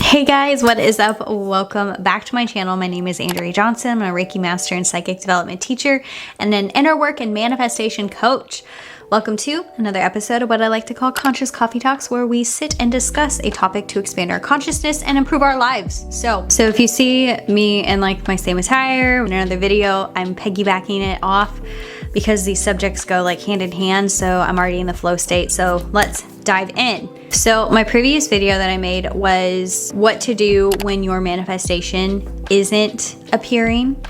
Hey guys, what is up? Welcome back to my channel. My name is Andrea Johnson. I'm a Reiki master and psychic development teacher and an inner work and manifestation coach. Welcome to another episode of what I like to call Conscious Coffee Talks, where we sit and discuss a topic to expand our consciousness and improve our lives. So if you see me in like my same attire in another video, I'm piggybacking it off because these subjects go like hand in hand. So I'm already in the flow state. So let's dive in. So my previous video that I made was what to do when your manifestation isn't appearing.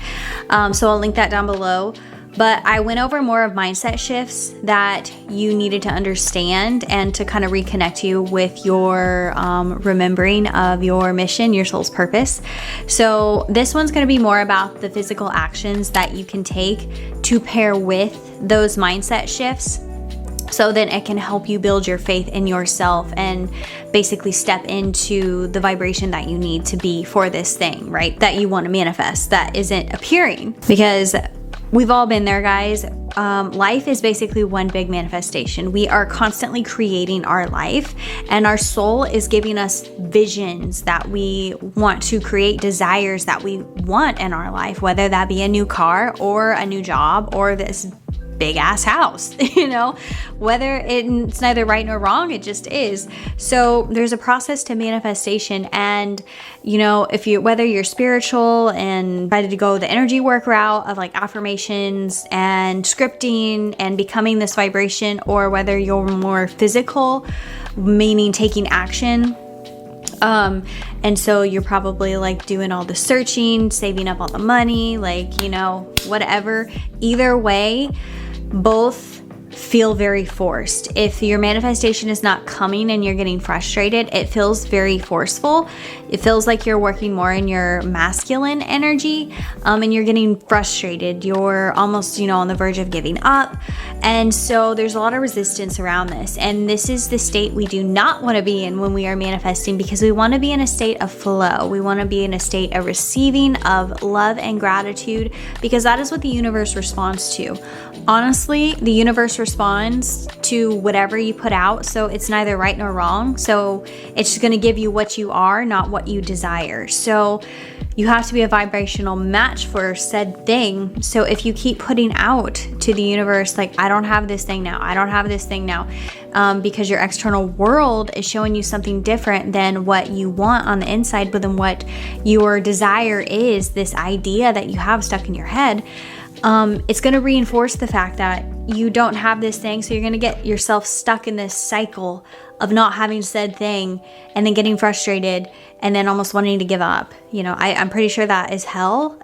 So I'll link that down below. But I went over more of mindset shifts that you needed to understand and to kind of reconnect you with your remembering of your mission, your soul's purpose. So this one's going to be more about the physical actions that you can take to pair with those mindset shifts. So then it can help you build your faith in yourself and basically step into the vibration that you need to be for this thing, right? That you want to manifest that isn't appearing. Because we've all been there, guys. Life is basically one big manifestation. We are constantly creating our life, and our soul is giving us visions that we want to create, desires that we want in our life, whether that be a new car or a new job or this big ass house, whether it's neither right nor wrong, it just is. So there's a process to manifestation, and whether you're spiritual and ready to go the energy work route of like affirmations and scripting and becoming this vibration, or whether you're more physical, meaning taking action. And so you're probably like doing all the searching, saving up all the money, whatever. Either way, both feel very forced. If your manifestation is not coming and you're getting frustrated, it feels very forceful. It feels like you're working more in your masculine energy, and you're getting frustrated. You're almost, on the verge of giving up. And so there's a lot of resistance around this. And this is the state we do not want to be in when we are manifesting, because we want to be in a state of flow. We want to be in a state of receiving, of love and gratitude, because that is what the universe responds to. Honestly, the universe responds to whatever you put out. So it's neither right nor wrong. So it's just going to give you what you are, not what you desire. So you have to be a vibrational match for said thing. So if you keep putting out to the universe, like, I don't have this thing now, I don't have this thing now, because your external world is showing you something different than what you want on the inside, but then what your desire is, this idea that you have stuck in your head, it's going to reinforce the fact that you don't have this thing. So you're going to get yourself stuck in this cycle of not having said thing, and then getting frustrated, and then almost wanting to give up. I'm pretty sure that is hell.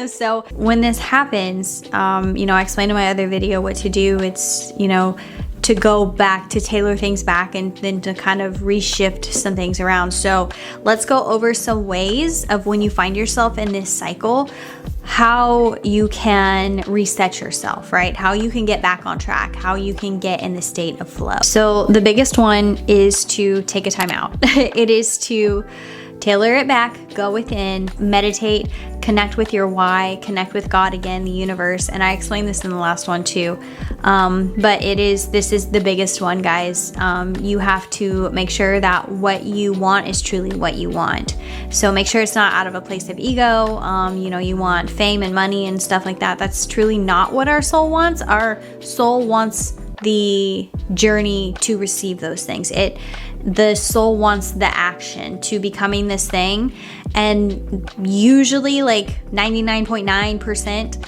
So when this happens, I explained in my other video what to do. It's, to go back, to tailor things back, and then to kind of reshift some things around. So let's go over some ways of when you find yourself in this cycle, how you can reset yourself, right? How you can get back on track, how you can get in the state of flow. So the biggest one is to take a time out. It is to tailor it back, go within, meditate, connect with your why, connect with God again, the universe. And I explained this in the last one too. But this is the biggest one, guys. You have to make sure that what you want is truly what you want. So make sure it's not out of a place of ego. You want fame and money and stuff like that. That's truly not what our soul wants. Our soul wants the journey to receive those things. The soul wants the action to becoming this thing, and usually like 99.9%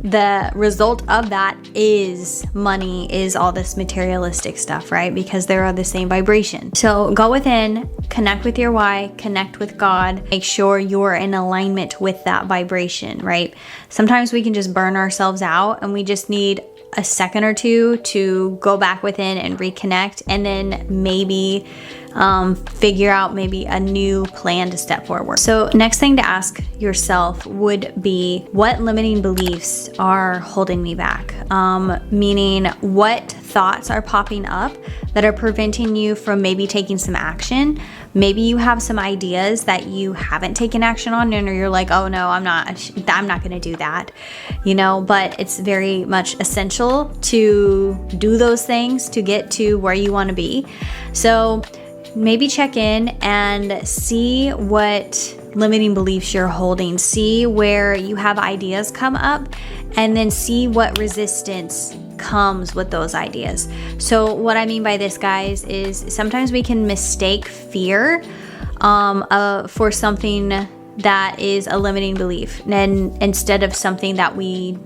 the result of that is money, is all this materialistic stuff, right? Because they're of the same vibration. So go within, connect with your why, connect with God, make sure you're in alignment with that vibration, right? Sometimes we can just burn ourselves out, and we just need a second or two to go back within and reconnect, and then maybe figure out maybe a new plan to step forward. So next thing to ask yourself would be, what limiting beliefs are holding me back? Meaning, what thoughts are popping up that are preventing you from maybe taking some action? Maybe you have some ideas that you haven't taken action on, and you're like, oh no, I'm not going to do that, but it's very much essential to do those things to get to where you want to be. So maybe check in and see what limiting beliefs you're holding. See where you have ideas come up, and then see what resistance comes with those ideas. So what I mean by this, guys, is sometimes we can mistake fear for something that is a limiting belief, and instead of something that we,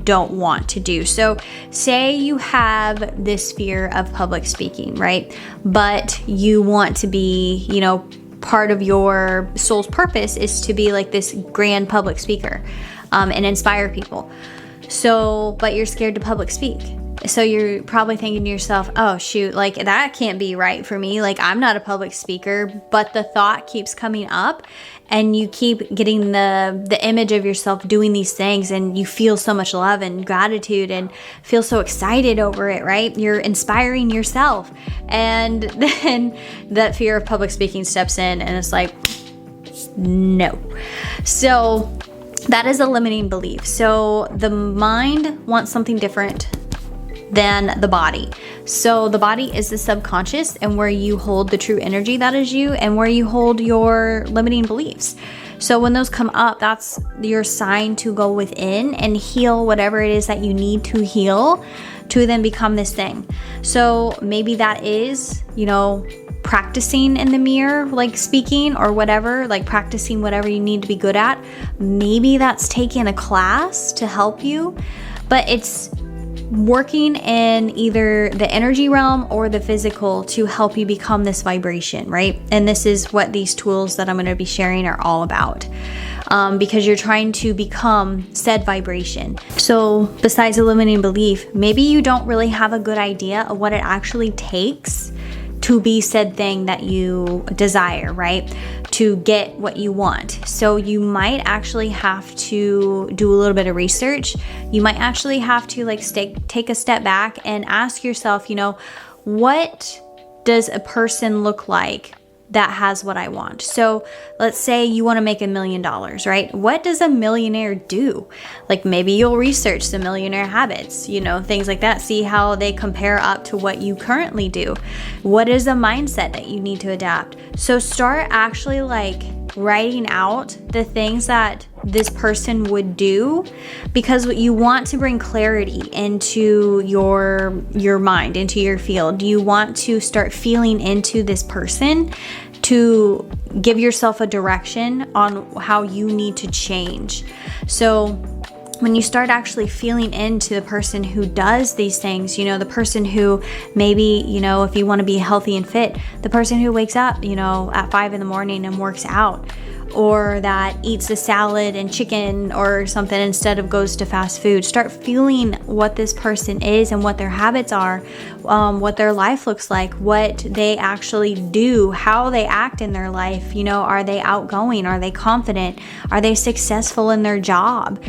don't want to do. So say you have this fear of public speaking, right? But you want to be, part of your soul's purpose is to be like this grand public speaker, and inspire people. So, but you're scared to public speak. So you're probably thinking to yourself, oh shoot, like that can't be right for me. Like I'm not a public speaker, but the thought keeps coming up and you keep getting the image of yourself doing these things, and you feel so much love and gratitude and feel so excited over it, right? You're inspiring yourself. And then that fear of public speaking steps in and it's like, no. So that is a limiting belief. So the mind wants something different than the body. So the body is the subconscious, and where you hold the true energy that is you, and where you hold your limiting beliefs. So when those come up, that's your sign to go within and heal whatever it is that you need to heal to then become this thing. So maybe that is, practicing in the mirror, like speaking or whatever, like practicing whatever you need to be good at. Maybe that's taking a class to help you, but it's working in either the energy realm or the physical to help you become this vibration, right? And this is what these tools that I'm going to be sharing are all about, because you're trying to become said vibration. So besides a limiting belief, maybe you don't really have a good idea of what it actually takes to be said thing that you desire, right? To get what you want. So you might actually have to do a little bit of research. You might actually have to take a step back and ask yourself, what does a person look like that has what I want? So let's say you want to make $1 million, right? What does a millionaire do? Like maybe you'll research the millionaire habits, things like that. See how they compare up to what you currently do. What is the mindset that you need to adapt? So start actually writing out the things that this person would do, because you want to bring clarity into your mind, into your field. You want to start feeling into this person to give yourself a direction on how you need to change. So when you start actually feeling into the person who does these things, the person who maybe, if you want to be healthy and fit, the person who wakes up, at 5 a.m. and works out, or that eats a salad and chicken or something instead of goes to fast food. Start feeling what this person is and what their habits are, what their life looks like, what they actually do, how they act in their life. Are they outgoing? Are they confident? Are they successful in their job?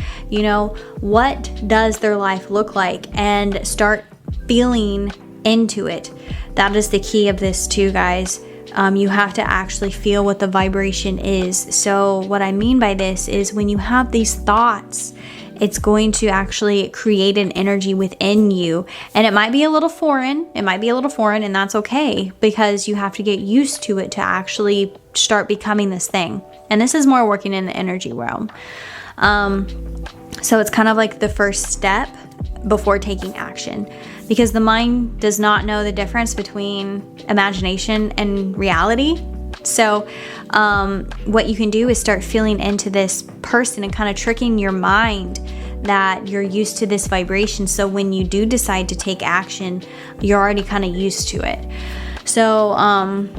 What does their life look like? And start feeling into it. That is the key of this too, guys. You have to actually feel what the vibration is. So what I mean by this is when you have these thoughts, it's going to actually create an energy within you. And it might be a little foreign. And that's okay, because you have to get used to it to actually start becoming this thing. And this is more working in the energy realm. So it's kind of like the first step before taking action, because the mind does not know the difference between imagination and reality. So what you can do is start feeling into this person and kind of tricking your mind that you're used to this vibration. So when you do decide to take action, you're already kind of used to it. So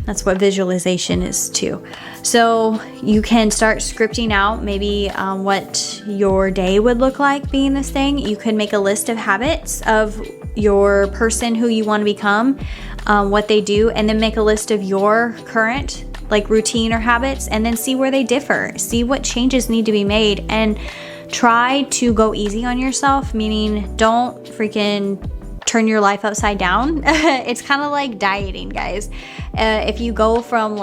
that's what visualization is too. So you can start scripting out maybe what your day would look like being this thing. You could make a list of habits of your person who you want to become, what they do, and then make a list of your current routine or habits, and then see where they differ. See what changes need to be made, and try to go easy on yourself, meaning don't freaking turn your life upside down. It's kind of like dieting, guys. If you go from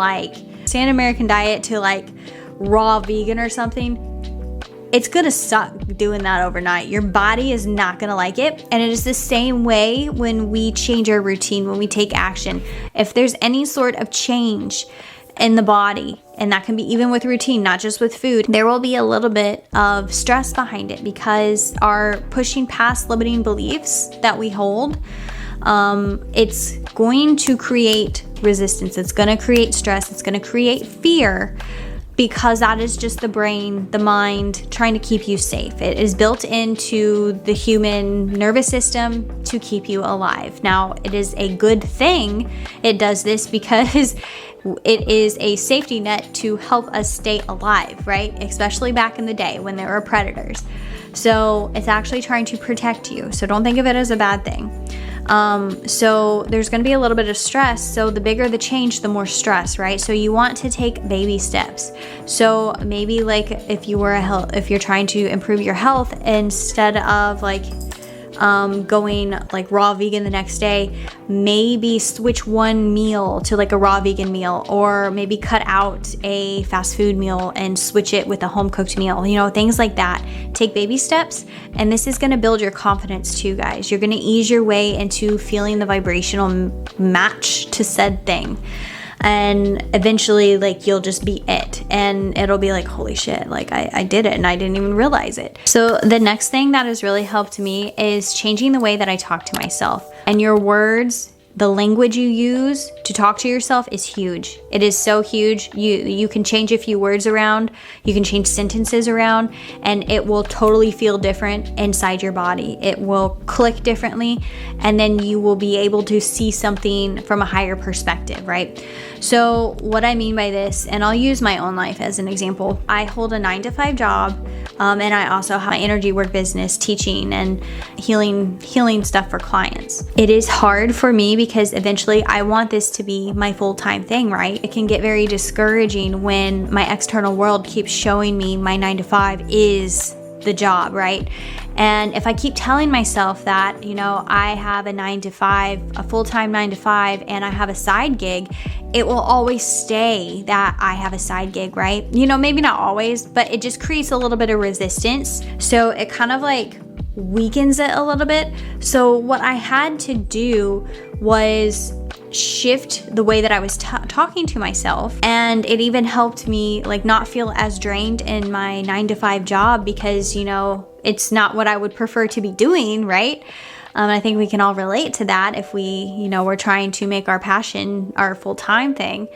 standard American diet to raw vegan or something, it's gonna suck doing that overnight. Your body is not gonna like it. And it is the same way when we change our routine, when we take action. If there's any sort of change in the body, and that can be even with routine, not just with food, there will be a little bit of stress behind it, because our pushing past limiting beliefs that we hold, it's going to create resistance. It's going to create stress. It's going to create fear, because that is just the brain, the mind trying to keep you safe. It is built into the human nervous system to keep you alive. Now, it is a good thing it does this, because it is a safety net to help us stay alive, right? Especially back in the day when there were predators. So it's actually trying to protect you. So don't think of it as a bad thing. So there's going to be a little bit of stress. So the bigger the change, the more stress, right? So you want to take baby steps. So maybe like if you're trying to improve your health, instead of like going like raw vegan the next day, maybe switch one meal to like a raw vegan meal, or maybe cut out a fast food meal and switch it with a home cooked meal, things like that. Take baby steps, and this is going to build your confidence too, guys. You're going to ease your way into feeling the vibrational match to said thing. And eventually, like, you'll just be it, and it'll be like, holy shit, like I did it and I didn't even realize it. So the next thing that has really helped me is changing the way that I talk to myself. And your words, the language you use to talk to yourself is huge. It is so huge. You can change a few words around, you can change sentences around, and it will totally feel different inside your body. It will click differently, and then you will be able to see something from a higher perspective, right? So what I mean by this, and I'll use my own life as an example. I hold a 9-to-5 job, and I also have my energy work business, teaching and healing stuff for clients. It is hard for me because eventually I want this to be my full-time thing, right? It can get very discouraging when my external world keeps showing me my 9-to-5 is the job, right? And if I keep telling myself that, I have a 9-to-5, a full-time 9-to-5, and I have a side gig, it will always stay that I have a side gig, right? Maybe not always, but it just creates a little bit of resistance. So it kind of like weakens it a little bit. So what I had to do was shift the way that I was talking to myself, and it even helped me like not feel as drained in my 9-to-5 job, because it's not what I would prefer to be doing, right? I think we can all relate to that if we we're trying to make our passion our full-time thing.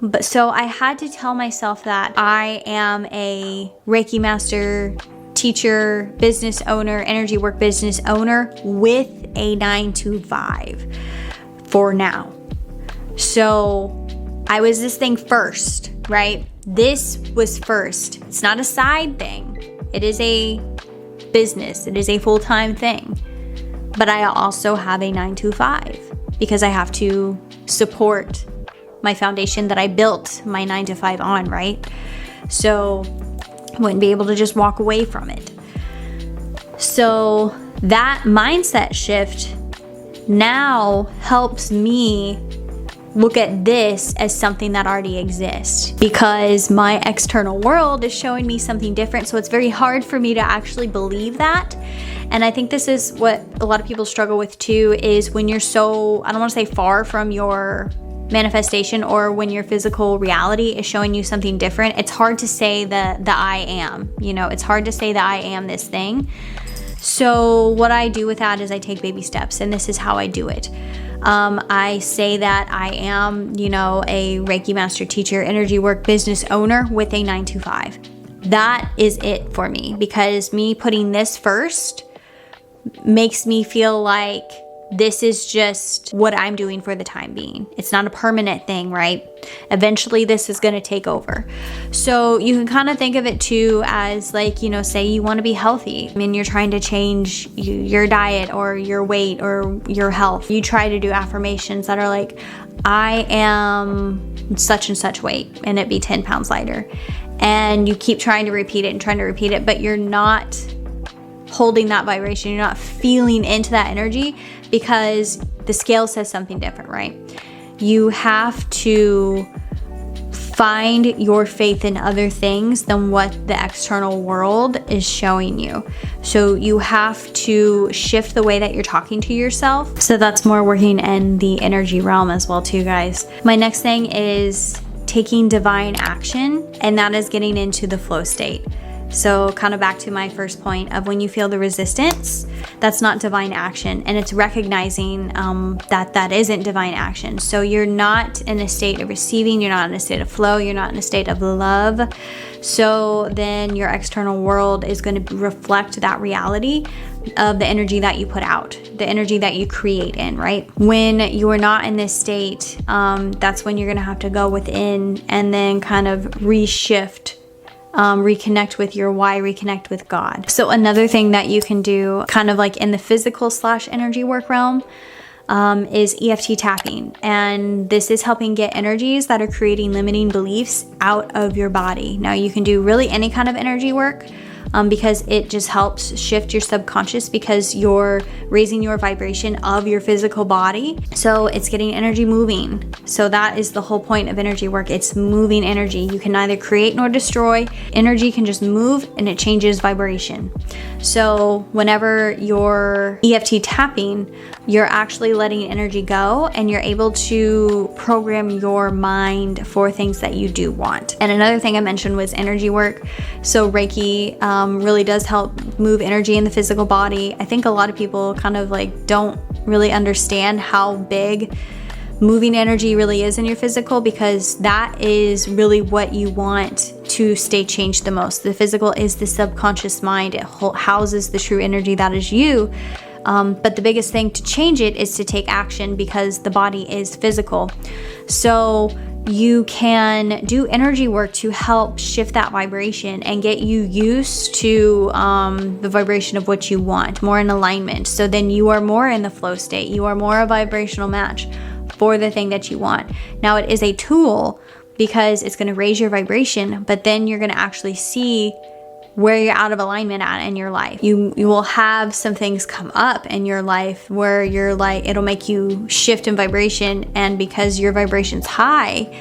But so I had to tell myself that I am a Reiki master, teacher, business owner, energy work business owner with a 9-to-5 for now. So I was this thing first, right? This was first. It's not a side thing. It is a business. It is a full-time thing. But I also have a 9-to-5 because I have to support my foundation that I built my 9-to-5 on, right? So I wouldn't be able to just walk away from it. So that mindset shift now helps me look at this as something that already exists, because my external world is showing me something different. So it's very hard for me to actually believe that. And I think this is what a lot of people struggle with too, is when you're so, I don't want to say far from your manifestation, or when your physical reality is showing you something different, it's hard to say the I am, it's hard to say that I am this thing. So what I do with that is I take baby steps, and this is how I do it. I say that I am, a Reiki master, teacher, energy work business owner with a 9-to-5. That is it for me, because me putting this first makes me feel like this is just what I'm doing for the time being. It's not a permanent thing, right? Eventually this is going to take over. So you can kind of think of it too as like, say you want to be healthy. I mean, you're trying to change your diet or your weight or your health. You try to do affirmations that are like, I am such and such weight, and it be 10 pounds lighter. And you keep trying to repeat it, but you're not holding that vibration. You're not feeling into that energy, because the scale says something different, right? You have to find your faith in other things than what the external world is showing you. So you have to shift the way that you're talking to yourself. So that's more working in the energy realm as well too, guys. My next thing is taking divine action, and that is getting into the flow state. So kind of back to my first point of when you feel the resistance, that's not divine action, and it's recognizing that isn't divine action. So you're not in a state of receiving, you're not in a state of flow, you're not in a state of love. So then your external world is going to reflect that reality of the energy that you put out, the energy that you create in, right? When you are not in this state, that's when you're going to have to go within and then kind of reshift, reconnect with your why, reconnect with God. So another thing that you can do kind of like in the physical / energy work realm is EFT tapping. And this is helping get energies that are creating limiting beliefs out of your body. Now you can do really any kind of energy work, because it just helps shift your subconscious, because you're raising your vibration of your physical body. So it's getting energy moving. So that is the whole point of energy work. It's moving energy. You can neither create nor destroy. Energy can just move, and it changes vibration. So whenever you're EFT tapping, you're actually letting energy go, and you're able to program your mind for things that you do want. And another thing I mentioned was energy work. So Reiki really does help move energy in the physical body. I think a lot of people kind of like don't really understand how big moving energy really is in your physical, because that is really what you want to stay changed the most. The physical is the subconscious mind. It houses the true energy that is you. But the biggest thing to change it is to take action, because the body is physical. So you can do energy work to help shift that vibration and get you used to the vibration of what you want, more in alignment. So then you are more in the flow state. You are more a vibrational match for the thing that you want. Now it is a tool, because it's going to raise your vibration, but then you're going to actually see where you're out of alignment at in your life. You will have some things come up in your life where you're like, it'll make you shift in vibration, and because your vibration's high,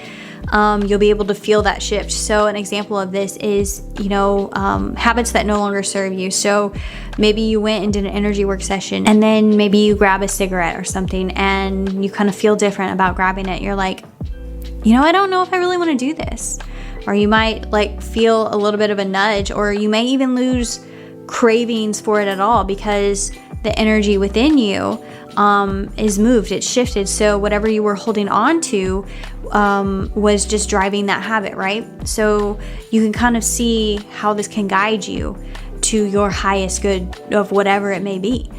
you'll be able to feel that shift. So an example of this is, habits that no longer serve you. So maybe you went and did an energy work session, and then maybe you grab a cigarette or something, and you kind of feel different about grabbing it. You're like, I don't know if I really want to do this. Or you might like feel a little bit of a nudge, or you may even lose cravings for it at all, because the energy within you is moved, it's shifted. So whatever you were holding on to was just driving that habit, right? So you can kind of see how this can guide you to your highest good of whatever it may be.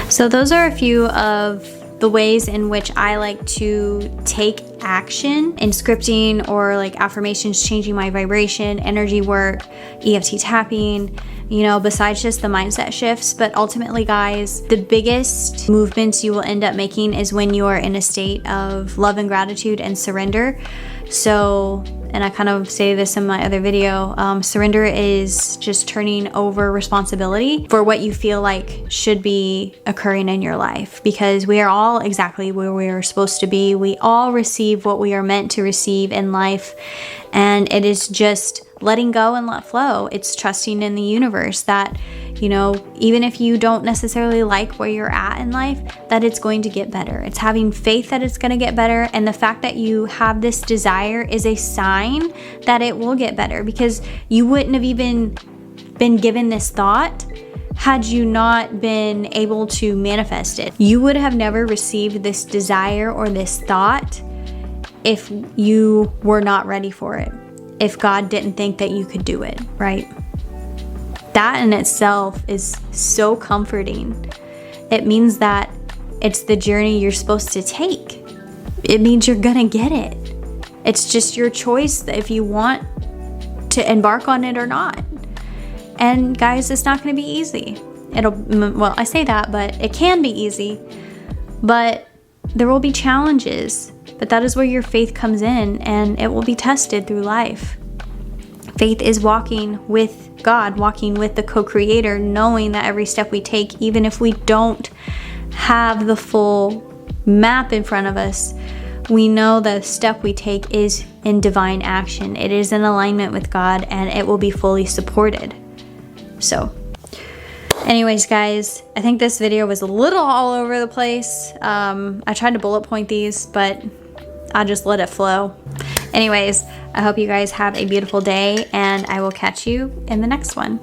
So those are a few of the ways in which I like to take action in scripting or like affirmations, changing my vibration, energy work, EFT tapping, besides just the mindset shifts. But ultimately, guys, the biggest movements you will end up making is when you are in a state of love and gratitude and surrender. So, and I kind of say this in my other video, surrender is just turning over responsibility for what you feel like should be occurring in your life, because we are all exactly where we are supposed to be. We all receive what we are meant to receive in life, and it is just letting go and let flow. It's trusting in the universe that, even if you don't necessarily like where you're at in life, that it's going to get better. It's having faith that it's going to get better. And the fact that you have this desire is a sign that it will get better, because you wouldn't have even been given this thought had you not been able to manifest it. You would have never received this desire or this thought if you were not ready for it, if God didn't think that you could do it, right? That in itself is so comforting. It means that it's the journey you're supposed to take. It means you're gonna get it. It's just your choice if you want to embark on it or not. And guys, it's not gonna be easy. I say that, but it can be easy. But there will be challenges. But that is where your faith comes in, and it will be tested through life. Faith is walking with God, walking with the co-creator, knowing that every step we take, even if we don't have the full map in front of us, we know the step we take is in divine action. It is in alignment with God, and it will be fully supported. So anyways, guys, I think this video was a little all over the place. I tried to bullet point these, but I just let it flow. Anyways, I hope you guys have a beautiful day, and I will catch you in the next one.